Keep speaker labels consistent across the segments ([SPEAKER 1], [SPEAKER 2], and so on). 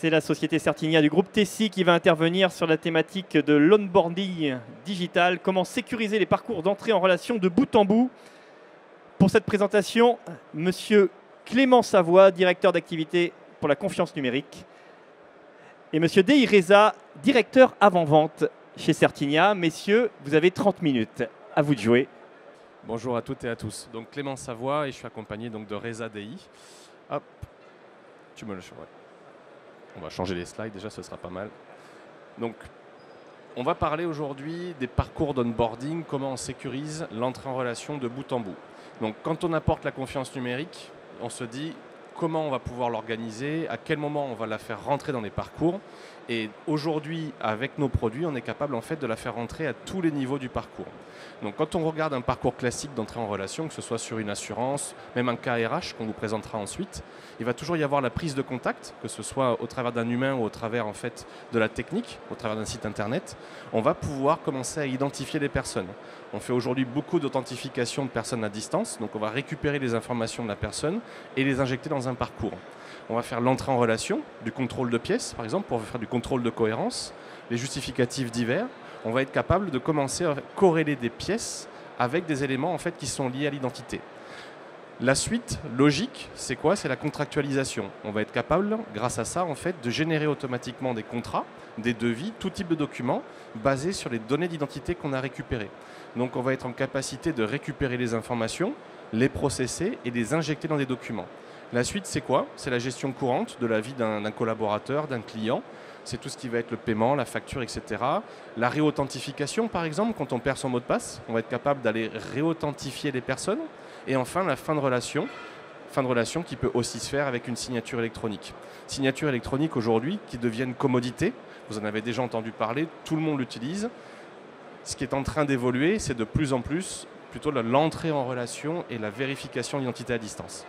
[SPEAKER 1] C'est la société Certinia du groupe Tessi qui va intervenir sur la thématique de l'onboarding digital. Comment sécuriser les parcours d'entrée en relation de bout en bout. Pour cette présentation, Monsieur Clément Savoie, directeur d'activité pour la confiance numérique, et Monsieur Dehi Reza, directeur avant-vente chez Certinia. Messieurs, vous avez 30 minutes. À vous de jouer.
[SPEAKER 2] Bonjour à toutes et à tous. Donc Clément Savoie et je suis accompagné donc de Reza Dehi. Hop, tu me le changes. On va changer les slides déjà, ce sera pas mal. Donc, on va parler aujourd'hui des parcours d'onboarding, comment on sécurise l'entrée en relation de bout en bout. Donc, quand on apporte la confiance numérique, on se dit comment on va pouvoir l'organiser, à quel moment on va la faire rentrer dans les parcours. Et aujourd'hui, avec nos produits, on est capable en fait de la faire rentrer à tous les niveaux du parcours. Donc quand on regarde un parcours classique d'entrée en relation, que ce soit sur une assurance, même un cas RH qu'on vous présentera ensuite, il va toujours y avoir la prise de contact, que ce soit au travers d'un humain ou au travers en fait de la technique, au travers d'un site internet. On va pouvoir commencer à identifier les personnes. On fait aujourd'hui beaucoup d'authentification de personnes à distance, donc on va récupérer les informations de la personne et les injecter dans un parcours. On va faire l'entrée en relation, du contrôle de pièces par exemple, pour faire du contrôle de cohérence, les justificatifs divers. On va être capable de commencer à corréler des pièces avec des éléments en fait, qui sont liés à l'identité. La suite logique, c'est quoi? C'est la contractualisation. On va être capable, grâce à ça, en fait, de générer automatiquement des contrats, des devis, tout type de documents basés sur les données d'identité qu'on a récupérées. Donc on va être en capacité de récupérer les informations, les processer et les injecter dans des documents. La suite, c'est quoi? C'est la gestion courante de la vie d'un collaborateur, d'un client. C'est tout ce qui va être le paiement, la facture, etc. La réauthentification, par exemple, quand on perd son mot de passe, on va être capable d'aller réauthentifier les personnes. Et enfin, la fin de relation qui peut aussi se faire avec une signature électronique. Signature électronique aujourd'hui qui devient une commodité. Vous en avez déjà entendu parler, tout le monde l'utilise. Ce qui est en train d'évoluer, c'est de plus en plus plutôt l'entrée en relation et la vérification d'identité à distance.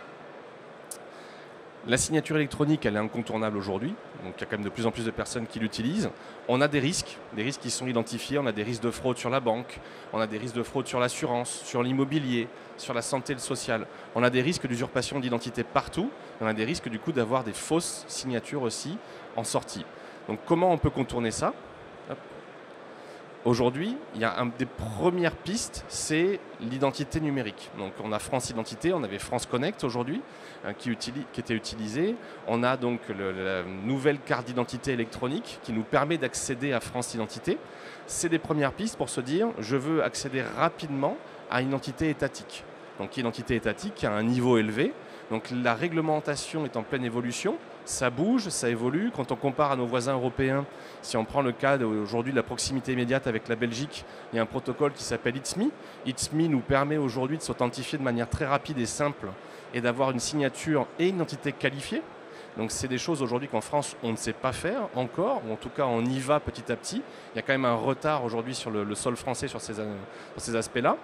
[SPEAKER 2] La signature électronique, elle est incontournable aujourd'hui. Donc, il y a quand même de plus en plus de personnes qui l'utilisent. On a des risques qui sont identifiés. On a des risques de fraude sur la banque. On a des risques de fraude sur l'assurance, sur l'immobilier, sur la santé et le social. On a des risques d'usurpation d'identité partout. On a des risques du coup d'avoir des fausses signatures aussi en sortie. Donc, comment on peut contourner ça? Aujourd'hui, il y a une des premières pistes, c'est l'identité numérique. Donc on a France Identité, on avait France Connect aujourd'hui qui était utilisée. On a donc la nouvelle carte d'identité électronique qui nous permet d'accéder à France Identité. C'est des premières pistes pour se dire je veux accéder rapidement à une identité étatique. Donc identité étatique à un niveau élevé. Donc la réglementation est en pleine évolution. Ça bouge, ça évolue. Quand on compare à nos voisins européens, si on prend le cas aujourd'hui de la proximité immédiate avec la Belgique, il y a un protocole qui s'appelle ITSMI. ITSMI nous permet aujourd'hui de s'authentifier de manière très rapide et simple et d'avoir une signature et une identité qualifiée. Donc c'est des choses aujourd'hui qu'en France, on ne sait pas faire encore, ou en tout cas on y va petit à petit. Il y a quand même un retard aujourd'hui sur le sol français sur ces aspects-là.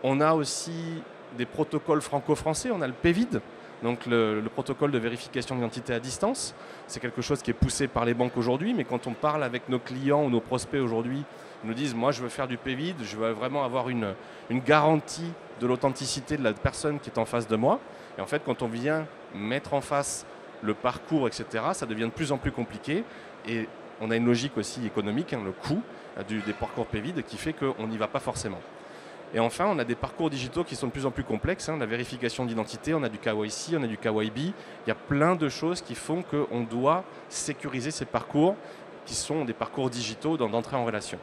[SPEAKER 2] On a aussi des protocoles franco-français, on a le PEVID. Donc le protocole de vérification d'identité à distance, c'est quelque chose qui est poussé par les banques aujourd'hui, mais quand on parle avec nos clients ou nos prospects aujourd'hui, ils nous disent « moi je veux faire du PEVID, je veux vraiment avoir une garantie de l'authenticité de la personne qui est en face de moi ». Et en fait, quand on vient mettre en face le parcours, etc., ça devient de plus en plus compliqué. Et on a une logique aussi économique, le coût des parcours PEVID qui fait qu'on n'y va pas forcément. Et enfin, on a des parcours digitaux qui sont de plus en plus complexes. La vérification d'identité, on a du KYC, on a du KYB. Il y a plein de choses qui font qu'on doit sécuriser ces parcours qui sont des parcours digitaux d'entrée en relation.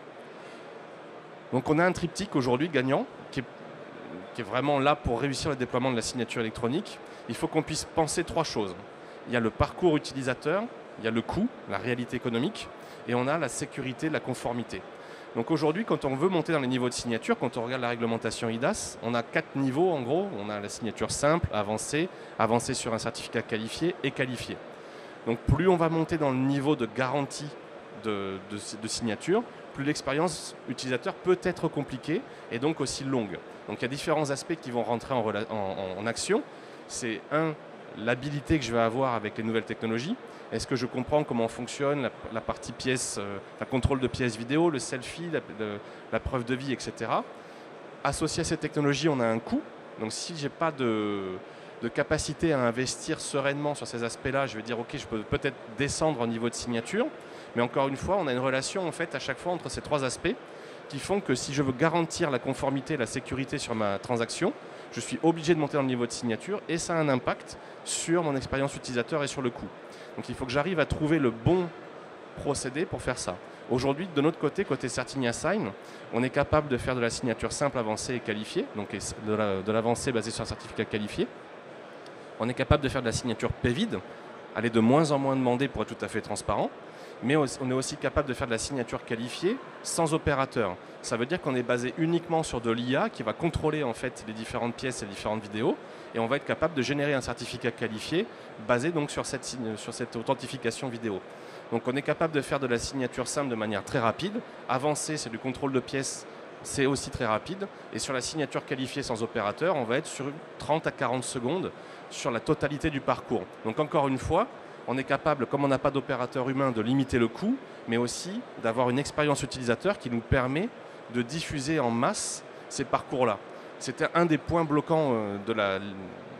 [SPEAKER 2] Donc on a un triptyque aujourd'hui gagnant qui est vraiment là pour réussir le déploiement de la signature électronique. Il faut qu'on puisse penser trois choses. Il y a le parcours utilisateur, il y a le coût, la réalité économique, et on a la sécurité, la conformité. Donc aujourd'hui, quand on veut monter dans les niveaux de signature, quand on regarde la réglementation IDAS, on a 4 niveaux en gros. On a la signature simple, avancée, avancée sur un certificat qualifié et qualifié. Donc plus on va monter dans le niveau de garantie de signature, plus l'expérience utilisateur peut être compliquée et donc aussi longue. Donc il y a différents aspects qui vont rentrer en action. C'est l'habilité que je vais avoir avec les nouvelles technologies. Est-ce que je comprends comment fonctionne la partie pièce, la contrôle de pièces vidéo, le selfie, la preuve de vie, etc. Associé à cette technologie, on a un coût. Donc si je n'ai pas de capacité à investir sereinement sur ces aspects-là. Je vais dire, ok, je peux peut-être descendre au niveau de signature, mais encore une fois, on a une relation en fait à chaque fois entre ces trois aspects qui font que si je veux garantir la conformité et la sécurité sur ma transaction, je suis obligé de monter dans le niveau de signature et ça a un impact sur mon expérience utilisateur et sur le coût. Donc il faut que j'arrive à trouver le bon procédé pour faire ça. Aujourd'hui, de notre côté, côté Certinia Sign, on est capable de faire de la signature simple, avancée et qualifiée, donc de l'avancée basée sur un certificat qualifié. On est capable de faire de la signature PVID, elle est de moins en moins demandée pour être tout à fait transparent, mais on est aussi capable de faire de la signature qualifiée sans opérateur. Ça veut dire qu'on est basé uniquement sur de l'IA qui va contrôler en fait les différentes pièces et les différentes vidéos, et on va être capable de générer un certificat qualifié basé donc sur cette authentification vidéo. Donc on est capable de faire de la signature simple de manière très rapide. Avancée, c'est du contrôle de pièces, c'est aussi très rapide. Et sur la signature qualifiée sans opérateur, on va être sur 30 à 40 secondes sur la totalité du parcours. Donc encore une fois, on est capable, comme on n'a pas d'opérateur humain, de limiter le coût, mais aussi d'avoir une expérience utilisateur qui nous permet de diffuser en masse ces parcours-là. C'était un des points bloquants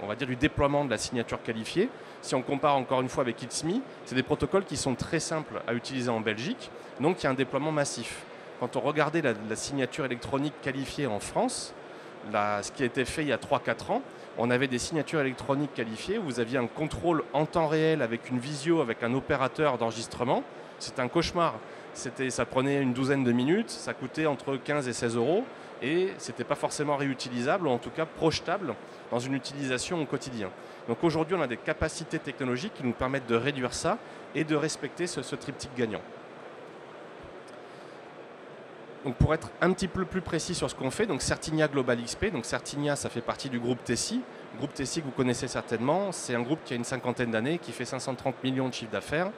[SPEAKER 2] on va dire, du déploiement de la signature qualifiée. Si on compare encore une fois avec ITSMI, c'est des protocoles qui sont très simples à utiliser en Belgique, donc il y a un déploiement massif. Quand on regardait la signature électronique qualifiée en France, ce qui a été fait il y a 3-4 ans, on avait des signatures électroniques qualifiées où vous aviez un contrôle en temps réel avec une visio, avec un opérateur d'enregistrement. C'était un cauchemar. Ça prenait une douzaine de minutes, ça coûtait entre 15 et 16 euros et ce n'était pas forcément réutilisable ou en tout cas projetable dans une utilisation au quotidien. Donc aujourd'hui, on a des capacités technologiques qui nous permettent de réduire ça et de respecter ce triptyque gagnant. Donc pour être un petit peu plus précis sur ce qu'on fait, donc Certinia Global XP, donc Certinia, ça fait partie du groupe Tessi. Groupe Tessi que vous connaissez certainement, c'est un groupe qui a une cinquantaine d'années, qui fait 530 millions de chiffre d'affaires.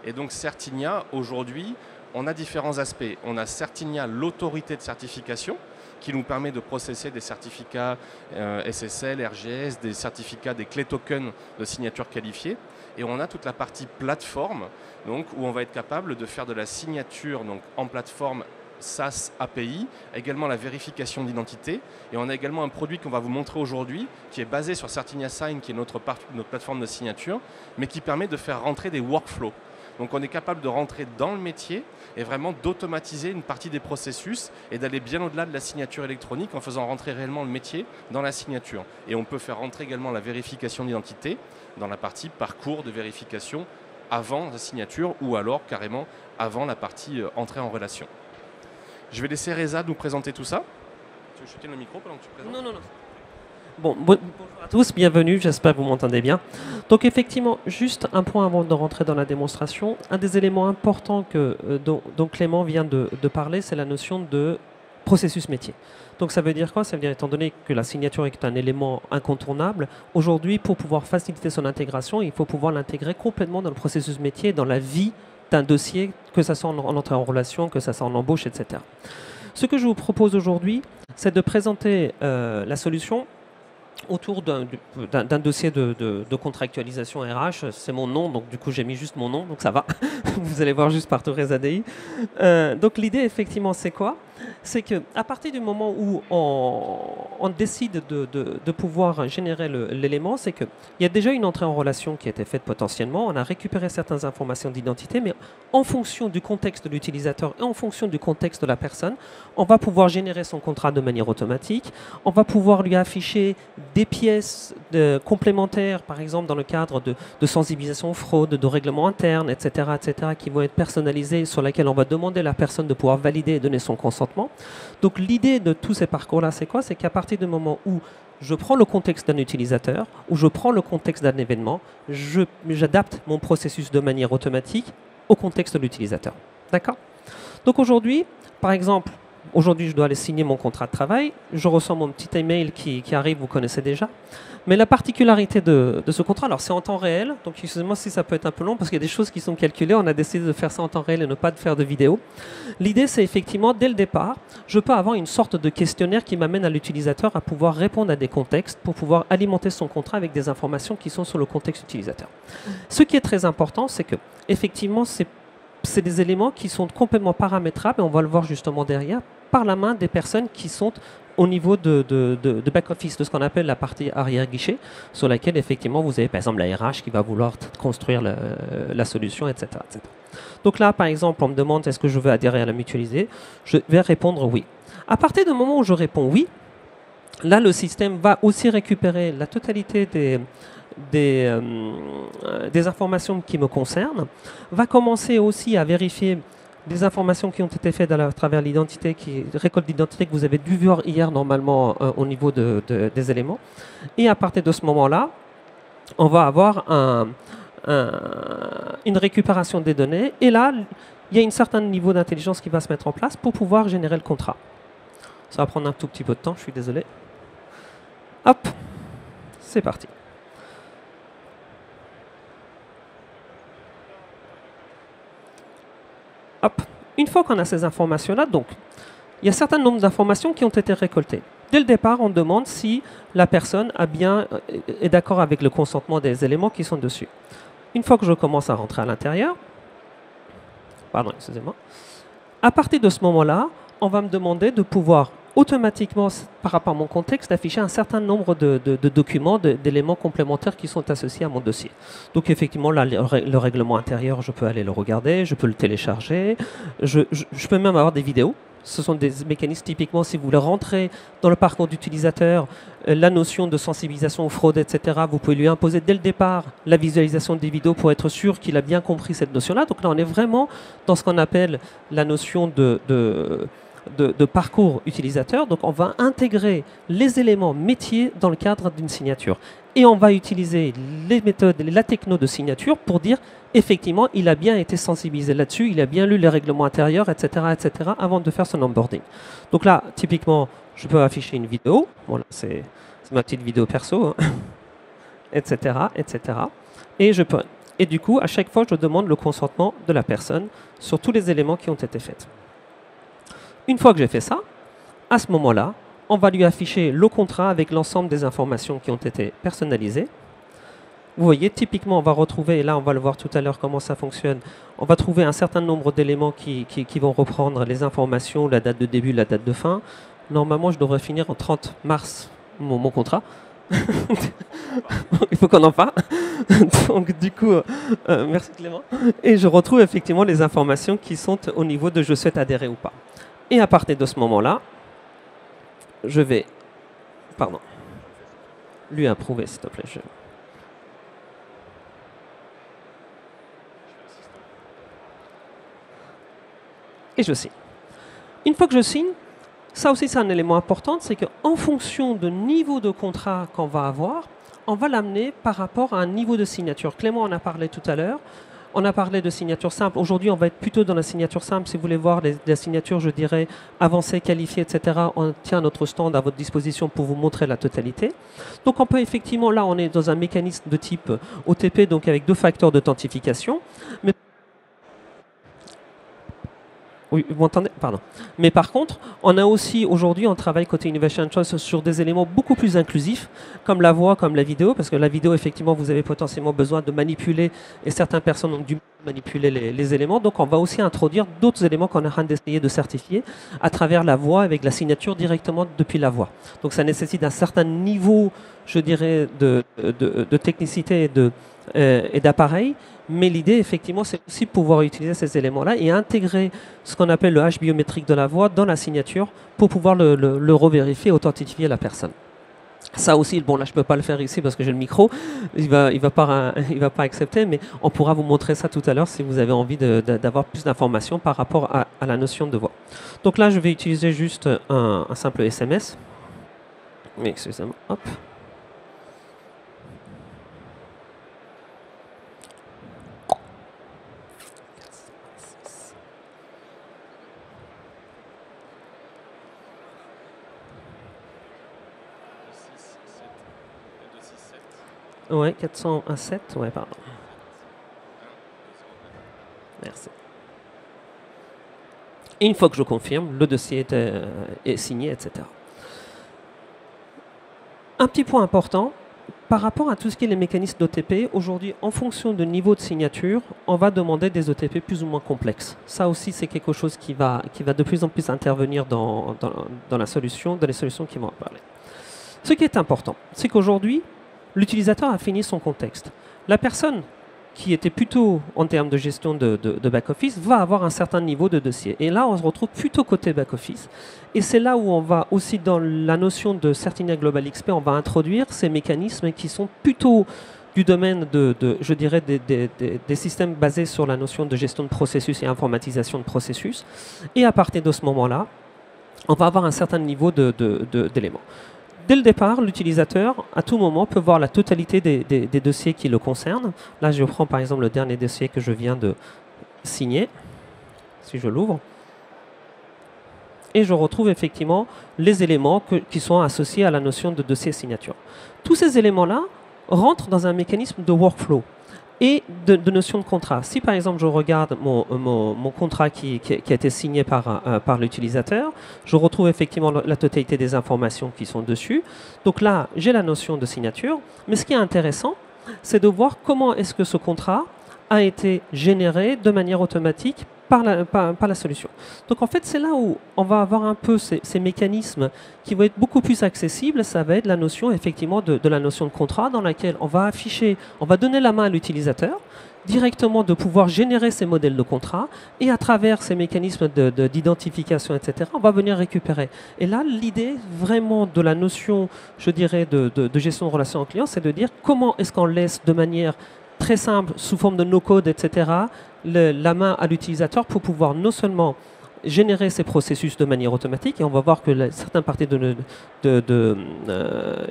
[SPEAKER 2] Et donc Certinia, aujourd'hui, on a différents aspects. On a Certinia, l'autorité de certification, qui nous permet de processer des certificats SSL, RGS, des certificats, des clés tokens de signature qualifiée. Et on a toute la partie plateforme, donc, où on va être capable de faire de la signature donc, en plateforme SaaS API, également la vérification d'identité. Et on a également un produit qu'on va vous montrer aujourd'hui, qui est basé sur Certinia Sign, qui est notre plateforme de signature, mais qui permet de faire rentrer des workflows. Donc on est capable de rentrer dans le métier et vraiment d'automatiser une partie des processus et d'aller bien au-delà de la signature électronique en faisant rentrer réellement le métier dans la signature. Et on peut faire rentrer également la vérification d'identité dans la partie parcours de vérification avant la signature ou alors carrément avant la partie entrée en relation. Je vais laisser Reza nous présenter tout ça. Tu veux jeter le micro pendant que tu présentes ?
[SPEAKER 3] Non. Bon, bonjour à tous, bienvenue, j'espère que vous m'entendez bien. Donc effectivement, juste un point avant de rentrer dans la démonstration. Un des éléments importants dont Clément vient de parler, c'est la notion de processus métier. Donc ça veut dire quoi ? Ça veut dire, étant donné que la signature est un élément incontournable, aujourd'hui, pour pouvoir faciliter son intégration, il faut pouvoir l'intégrer complètement dans le processus métier, dans la vie d'un dossier, que ça soit en entrée en relation, que ça soit en embauche, etc. Ce que je vous propose aujourd'hui, c'est de présenter la solution autour d'un dossier de contractualisation RH. C'est mon nom, donc du coup j'ai mis juste mon nom, donc ça va. Vous allez voir juste partout Reza Dei. Donc l'idée effectivement c'est quoi ? C'est qu'à partir du moment où on décide de pouvoir générer l'élément, c'est qu'il y a déjà une entrée en relation qui a été faite potentiellement, on a récupéré certaines informations d'identité, mais en fonction du contexte de l'utilisateur et en fonction du contexte de la personne, on va pouvoir générer son contrat de manière automatique, on va pouvoir lui afficher des pièces complémentaires, par exemple dans le cadre de sensibilisation aux fraudes, de règlements internes, etc., qui vont être personnalisées, sur lesquelles on va demander à la personne de pouvoir valider et donner son consentement. Donc l'idée de tous ces parcours-là, c'est quoi ? C'est qu'à partir du moment où je prends le contexte d'un utilisateur, où je prends le contexte d'un événement, j'adapte mon processus de manière automatique au contexte de l'utilisateur. D'accord ? Donc aujourd'hui, par exemple, aujourd'hui je dois aller signer mon contrat de travail, je reçois mon petit email qui arrive, vous connaissez déjà. Mais la particularité de ce contrat, alors c'est en temps réel, donc excusez-moi si ça peut être un peu long parce qu'il y a des choses qui sont calculées, on a décidé de faire ça en temps réel et ne pas de faire de vidéo. L'idée c'est effectivement, dès le départ, je peux avoir une sorte de questionnaire qui m'amène à l'utilisateur à pouvoir répondre à des contextes pour pouvoir alimenter son contrat avec des informations qui sont sur le contexte utilisateur. Ce qui est très important, c'est que effectivement, c'est des éléments qui sont complètement paramétrables, et on va le voir justement derrière, par la main des personnes qui sont au niveau de back-office, de ce qu'on appelle la partie arrière-guichet, sur laquelle effectivement vous avez par exemple la RH qui va vouloir construire la solution, etc., etc. Donc là, par exemple, on me demande est-ce que je veux adhérer à la mutualisée. Je vais répondre oui. À partir du moment où je réponds oui, là, le système va aussi récupérer la totalité des informations qui me concernent, va commencer aussi à vérifier des informations qui ont été faites à travers l'identité, récolte d'identité que vous avez dû voir hier normalement au niveau des éléments. Et à partir de ce moment-là, on va avoir une récupération des données. Et là, il y a un certain niveau d'intelligence qui va se mettre en place pour pouvoir générer le contrat. Ça va prendre un tout petit peu de temps, je suis désolé. Hop, c'est parti. Hop. Une fois qu'on a ces informations-là, donc, il y a un certain nombre d'informations qui ont été récoltées. Dès le départ, on demande si la personne est d'accord avec le consentement des éléments qui sont dessus. Une fois que je commence à rentrer à l'intérieur, pardon, excusez-moi, à partir de ce moment-là, on va me demander de pouvoir automatiquement, par rapport à mon contexte, afficher un certain nombre de documents, d'éléments complémentaires qui sont associés à mon dossier. Donc effectivement, là, le règlement intérieur, je peux aller le regarder, je peux le télécharger, je peux même avoir des vidéos. Ce sont des mécanismes typiquement, si vous voulez rentrer dans le parcours d'utilisateur, la notion de sensibilisation aux fraudes, etc., vous pouvez lui imposer dès le départ la visualisation des vidéos pour être sûr qu'il a bien compris cette notion-là. Donc là, on est vraiment dans ce qu'on appelle la notion de parcours utilisateur. Donc on va intégrer les éléments métiers dans le cadre d'une signature. Et on va utiliser les méthodes, la techno de signature pour dire effectivement il a bien été sensibilisé là-dessus, il a bien lu les règlements intérieurs, etc., etc., avant de faire son onboarding. Donc là, typiquement, je peux afficher une vidéo. Voilà, c'est ma petite vidéo perso, hein, etc., etc. Et du coup, à chaque fois, je demande le consentement de la personne sur tous les éléments qui ont été faits. Une fois que j'ai fait ça, à ce moment-là, on va lui afficher le contrat avec l'ensemble des informations qui ont été personnalisées. Vous voyez, typiquement, on va retrouver, et là on va le voir tout à l'heure comment ça fonctionne, on va trouver un certain nombre d'éléments qui vont reprendre les informations, la date de début, la date de fin. Normalement, je devrais finir en 30 mars mon contrat. Il faut qu'on en parle. Donc du coup, merci Clément. Et je retrouve effectivement les informations qui sont au niveau de je souhaite adhérer ou pas. Et à partir de ce moment-là, je vais, lui approuver, s'il te plaît. Et je signe. Une fois que je signe, ça aussi c'est un élément important, c'est qu'en fonction du niveau de contrat qu'on va avoir, on va l'amener par rapport à un niveau de signature. Clément en a parlé tout à l'heure. On a parlé de signature simple. Aujourd'hui, on va être plutôt dans la signature simple. Si vous voulez voir la signature, je dirais, avancée, qualifiée, etc., on tient notre stand à votre disposition pour vous montrer la totalité. Donc, on peut effectivement, là, on est dans un mécanisme de type OTP, donc avec 2 facteurs d'authentification. Mais oui, vous m'entendez? Pardon. Mais par contre, on a aussi, aujourd'hui, on travaille côté Innovation Choice sur des éléments beaucoup plus inclusifs, comme la voix, comme la vidéo, parce que la vidéo, effectivement, vous avez potentiellement besoin de manipuler, et certaines personnes ont dû manipuler les éléments. Donc, on va aussi introduire d'autres éléments qu'on est en train d'essayer de certifier à travers la voix, avec la signature directement depuis la voix. Donc, ça nécessite un certain niveau, je dirais, de technicité et d'appareil. Mais l'idée, effectivement, c'est aussi pouvoir utiliser ces éléments-là et intégrer ce qu'on appelle le hash biométrique de la voix dans la signature pour pouvoir le revérifier et authentifier la personne. Ça aussi, bon là je ne peux pas le faire ici parce que j'ai le micro, il va pas accepter, mais on pourra vous montrer ça tout à l'heure si vous avez envie d'avoir plus d'informations par rapport à la notion de voix. Donc là, je vais utiliser juste un simple SMS. Mais excusez-moi, hop. Ouais, 401.7, ouais, pardon. Merci. Et une fois que je confirme, le dossier est signé, etc. Un petit point important, par rapport à tout ce qui est les mécanismes d'OTP, aujourd'hui, en fonction du niveau de signature, on va demander des OTP plus ou moins complexes. Ça aussi, c'est quelque chose qui va de plus en plus intervenir dans la solution, dans les solutions qui vont en parler. Ce qui est important, c'est qu'aujourd'hui, l'utilisateur a fini son contexte. La personne qui était plutôt en termes de gestion de back-office va avoir un certain niveau de dossier. Et là, on se retrouve plutôt côté back-office. Et c'est là où on va aussi, dans la notion de Certinia Global XP, on va introduire ces mécanismes qui sont plutôt du domaine je dirais, des systèmes basés sur la notion de gestion de processus et informatisation de processus. Et à partir de ce moment-là, on va avoir un certain niveau d'éléments. Dès le départ, l'utilisateur, à tout moment, peut voir la totalité des dossiers qui le concernent. Là, je prends par exemple le dernier dossier que je viens de signer, si je l'ouvre. Et je retrouve effectivement les éléments qui sont associés à la notion de dossier signature. Tous ces éléments-là rentrent dans un mécanisme de workflow et de notion de contrat. Si par exemple je regarde mon contrat qui a été signé par l'utilisateur, je retrouve effectivement la totalité des informations qui sont dessus. Donc là, j'ai la notion de signature. Mais ce qui est intéressant, c'est de voir comment est-ce que ce contrat a été généré de manière automatique par la solution. Donc en fait, c'est là où on va avoir un peu ces mécanismes qui vont être beaucoup plus accessibles. Ça va être la notion effectivement de la notion de contrat dans laquelle on va afficher, on va donner la main à l'utilisateur directement de pouvoir générer ces modèles de contrat et à travers ces mécanismes d'identification, etc., on va venir récupérer. Et là, l'idée vraiment de la notion, je dirais, de gestion de relations clients, c'est de dire comment est-ce qu'on laisse de manière très simple, sous forme de no-code, etc., la main à l'utilisateur pour pouvoir non seulement générer ces processus de manière automatique, et on va voir que certaines parties de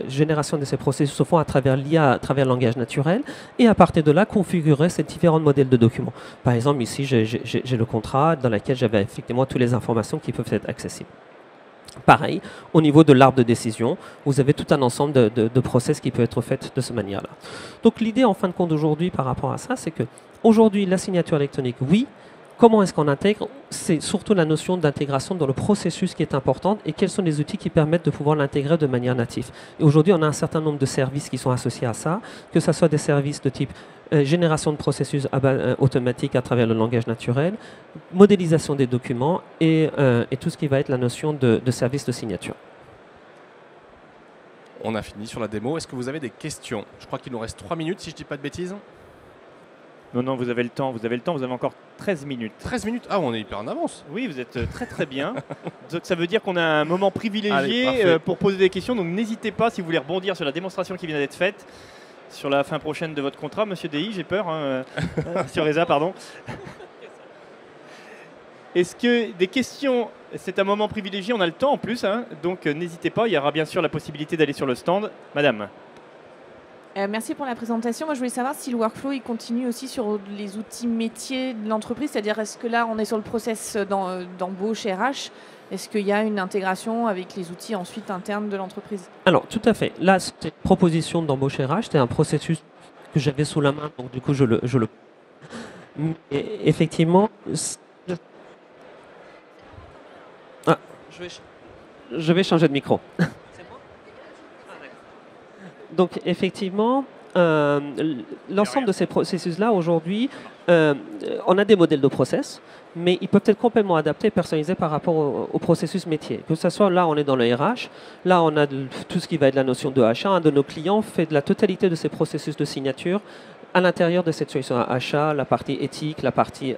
[SPEAKER 3] génération de ces processus se font à travers l'IA, à travers le langage naturel, et à partir de là, configurer ces différents modèles de documents. Par exemple, ici, j'ai le contrat dans lequel j'avais effectivement toutes les informations qui peuvent être accessibles. Pareil, au niveau de l'arbre de décision, vous avez tout un ensemble de process qui peut être fait de cette manière-là. Donc l'idée, en fin de compte, aujourd'hui, par rapport à ça, c'est que aujourd'hui, la signature électronique, oui. Comment est-ce qu'on intègre? C'est surtout la notion d'intégration dans le processus qui est importante et quels sont les outils qui permettent de pouvoir l'intégrer de manière native. Et aujourd'hui, on a un certain nombre de services qui sont associés à ça, que ce soit des services de type génération de processus automatique à travers le langage naturel, modélisation des documents et tout ce qui va être la notion de service de signature.
[SPEAKER 2] On a fini sur la démo. Est-ce que vous avez des questions? Je crois qu'il nous reste 3 minutes, si je ne dis pas de bêtises.
[SPEAKER 1] Non, vous avez le temps, vous avez encore 13 minutes.
[SPEAKER 2] 13 minutes? Ah, on est hyper en avance.
[SPEAKER 1] Oui, vous êtes très très bien. Donc, ça veut dire qu'on a un moment privilégié pour poser des questions, donc n'hésitez pas si vous voulez rebondir sur la démonstration qui vient d'être faite, sur la fin prochaine de votre contrat, Monsieur DI, j'ai peur, Monsieur Reza, pardon. Est-ce que des questions, c'est un moment privilégié, on a le temps en plus, donc n'hésitez pas, il y aura bien sûr la possibilité d'aller sur le stand. Madame.
[SPEAKER 4] Merci pour la présentation. Moi, je voulais savoir si le workflow il continue aussi sur les outils métiers de l'entreprise, c'est-à-dire est-ce que là on est sur le process d'embauche RH, est-ce qu'il y a une intégration avec les outils ensuite internes de l'entreprise?
[SPEAKER 3] Alors tout à fait. Là, c'était une proposition d'embauche RH, c'était un processus que j'avais sous la main, donc du coup je le... Mais effectivement, je vais changer de micro. Donc effectivement, l'ensemble de ces processus-là, aujourd'hui, on a des modèles de process, mais ils peuvent être complètement adaptés, personnalisés par rapport au processus métier. Que ce soit là, on est dans le RH, là, on a tout ce qui va être la notion de achat. Un de nos clients fait de la totalité de ces processus de signature à l'intérieur de cette solution achat, la partie éthique, la partie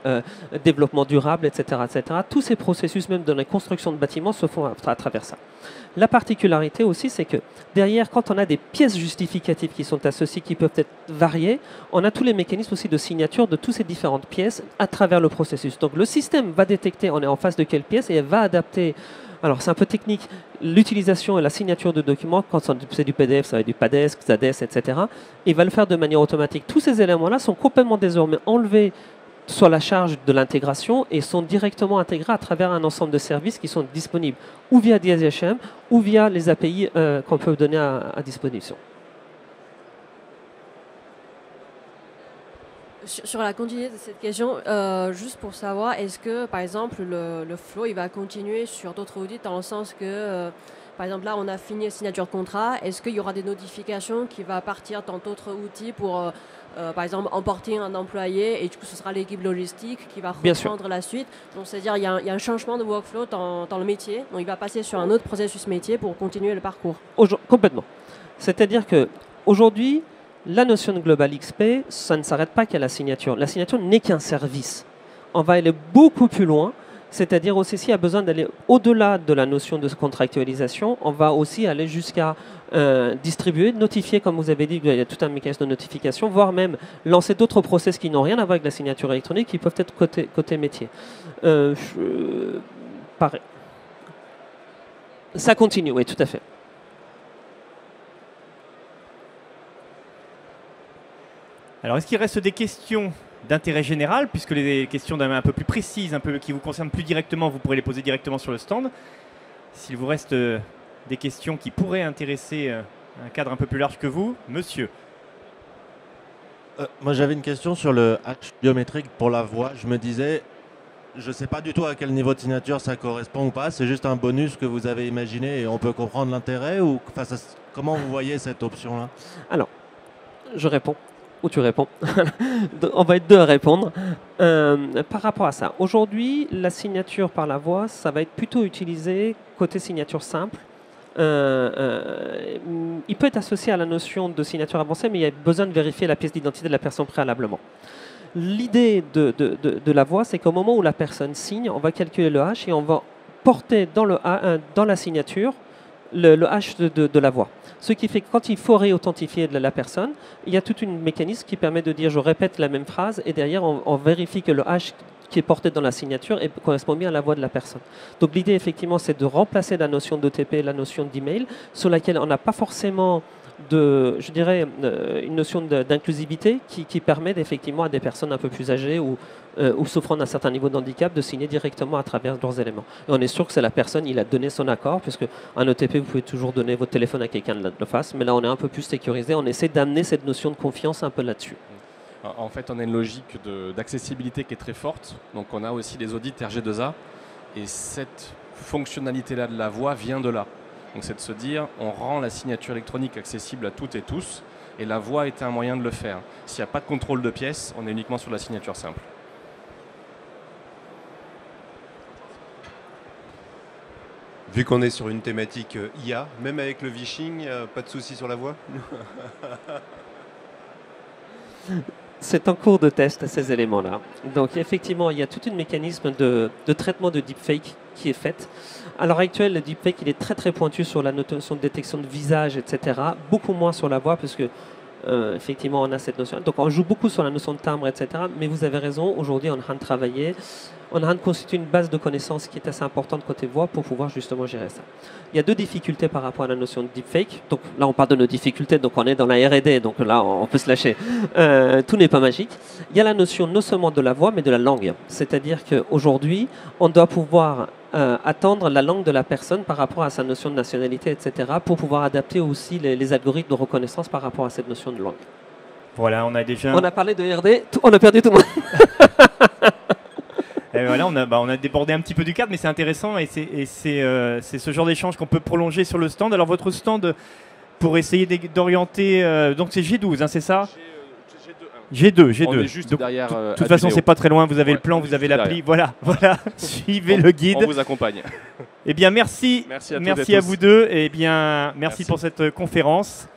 [SPEAKER 3] développement durable, etc., etc. Tous ces processus, même dans la construction de bâtiments, se font à travers ça. La particularité aussi, c'est que derrière, quand on a des pièces justificatives qui sont associées, qui peuvent être variées, on a tous les mécanismes aussi de signature de toutes ces différentes pièces à travers le processus. Donc le système va détecter on est en face de quelle pièce et elle va adapter. Alors c'est un peu technique, l'utilisation et la signature de documents, quand c'est du PDF, ça va être du PADES, XADES, etc. Il va le faire de manière automatique. Tous ces éléments-là sont complètement désormais enlevés sur la charge de l'intégration et sont directement intégrés à travers un ensemble de services qui sont disponibles ou via DSGHM ou via les API qu'on peut donner à disposition.
[SPEAKER 5] Sur la continuité de cette question, juste pour savoir, est-ce que, par exemple, le flow il va continuer sur d'autres audits dans le sens que par exemple, là, on a fini la signature de contrat. Est-ce qu'il y aura des notifications qui vont partir dans d'autres outils pour, par exemple, emporter un employé et du coup, ce sera l'équipe logistique qui va reprendre la suite. Donc, c'est-à-dire il y a un changement de workflow dans le métier. Donc, il va passer sur un autre processus métier pour continuer le parcours.
[SPEAKER 3] Complètement. C'est-à-dire qu'aujourd'hui, la notion de Global XP, ça ne s'arrête pas qu'à la signature. La signature n'est qu'un service. On va aller beaucoup plus loin. C'est-à-dire aussi, s'il y a besoin d'aller au-delà de la notion de contractualisation, on va aussi aller jusqu'à distribuer, notifier, comme vous avez dit, il y a tout un mécanisme de notification, voire même lancer d'autres process qui n'ont rien à voir avec la signature électronique, qui peuvent être côté métier. Pareil. Ça continue, oui, tout à fait.
[SPEAKER 1] Alors, est-ce qu'il reste des questions d'intérêt général, puisque les questions un peu plus précises, qui vous concernent plus directement, vous pourrez les poser directement sur le stand. S'il vous reste des questions qui pourraient intéresser un cadre un peu plus large que vous, monsieur.
[SPEAKER 6] Moi j'avais une question sur le hash biométrique pour la voix. Je me disais, je ne sais pas du tout à quel niveau de signature ça correspond ou pas, c'est juste un bonus que vous avez imaginé et on peut comprendre l'intérêt ou comment vous voyez cette option-là?
[SPEAKER 3] Alors, je réponds. Ou tu réponds. On va être deux à répondre. Par rapport à ça, aujourd'hui, la signature par la voix, ça va être plutôt utilisé côté signature simple. Il peut être associé à la notion de signature avancée, mais il y a besoin de vérifier la pièce d'identité de la personne préalablement. L'idée de la voix, c'est qu'au moment où la personne signe, on va calculer le hash et on va porter dans la signature le hash de la voix. Ce qui fait que quand il faut réauthentifier la personne, il y a tout un mécanisme qui permet de dire je répète la même phrase et derrière on vérifie que le hash qui est porté dans la signature correspond bien à la voix de la personne. Donc l'idée effectivement c'est de remplacer la notion d'OTP, la notion d'email, sur laquelle on n'a pas forcément une notion d'inclusivité qui permet effectivement à des personnes un peu plus âgées ou souffrant d'un certain niveau de handicap de signer directement à travers leurs éléments. Et on est sûr que c'est la personne, il a donné son accord, puisque un OTP, vous pouvez toujours donner votre téléphone à quelqu'un de la face, mais là on est un peu plus sécurisé, on essaie d'amener cette notion de confiance un peu là-dessus.
[SPEAKER 2] En fait, on a une logique d'accessibilité qui est très forte, donc on a aussi les audits RG2A, et cette fonctionnalité-là de la voix vient de là. Donc c'est de se dire, on rend la signature électronique accessible à toutes et tous, et la voix était un moyen de le faire. S'il n'y a pas de contrôle de pièces, on est uniquement sur la signature simple.
[SPEAKER 7] Vu qu'on est sur une thématique IA, même avec le vishing, pas de souci sur la voix?
[SPEAKER 3] C'est en cours de test, ces éléments-là. Donc effectivement, il y a tout un mécanisme de traitement de deepfake qui est fait. À l'heure actuelle, le deepfake il est très très pointu sur la notion de détection de visage, etc. Beaucoup moins sur la voix, parce que effectivement, on a cette notion. Donc on joue beaucoup sur la notion de timbre, etc. Mais vous avez raison, aujourd'hui, on est en train de travailler. On est en train de constituer une base de connaissances qui est assez importante côté voix pour pouvoir justement gérer ça. Il y a deux difficultés par rapport à la notion de deepfake. Donc là, on parle de nos difficultés, donc on est dans la R&D, donc là, on peut se lâcher. Tout n'est pas magique. Il y a la notion non seulement de la voix, mais de la langue. C'est-à-dire qu'aujourd'hui, on doit pouvoir attendre la langue de la personne par rapport à sa notion de nationalité, etc., pour pouvoir adapter aussi les algorithmes de reconnaissance par rapport à cette notion de langue.
[SPEAKER 1] Voilà, on a déjà...
[SPEAKER 3] On a parlé de RD, on a perdu tout le monde.
[SPEAKER 1] Et voilà, on a débordé un petit peu du cadre, mais c'est intéressant et c'est ce genre d'échange qu'on peut prolonger sur le stand. Alors votre stand, pour essayer d'orienter, donc c'est G12, hein, c'est ça? G2.
[SPEAKER 2] On est juste
[SPEAKER 1] donc,
[SPEAKER 2] derrière.
[SPEAKER 1] De toute façon, c'est pas très loin. Vous avez le plan, vous avez l'appli. Voilà. Suivez le guide.
[SPEAKER 2] On vous accompagne.
[SPEAKER 1] Eh bien, merci.
[SPEAKER 2] Merci à
[SPEAKER 1] vous deux. Eh bien, merci pour cette conférence.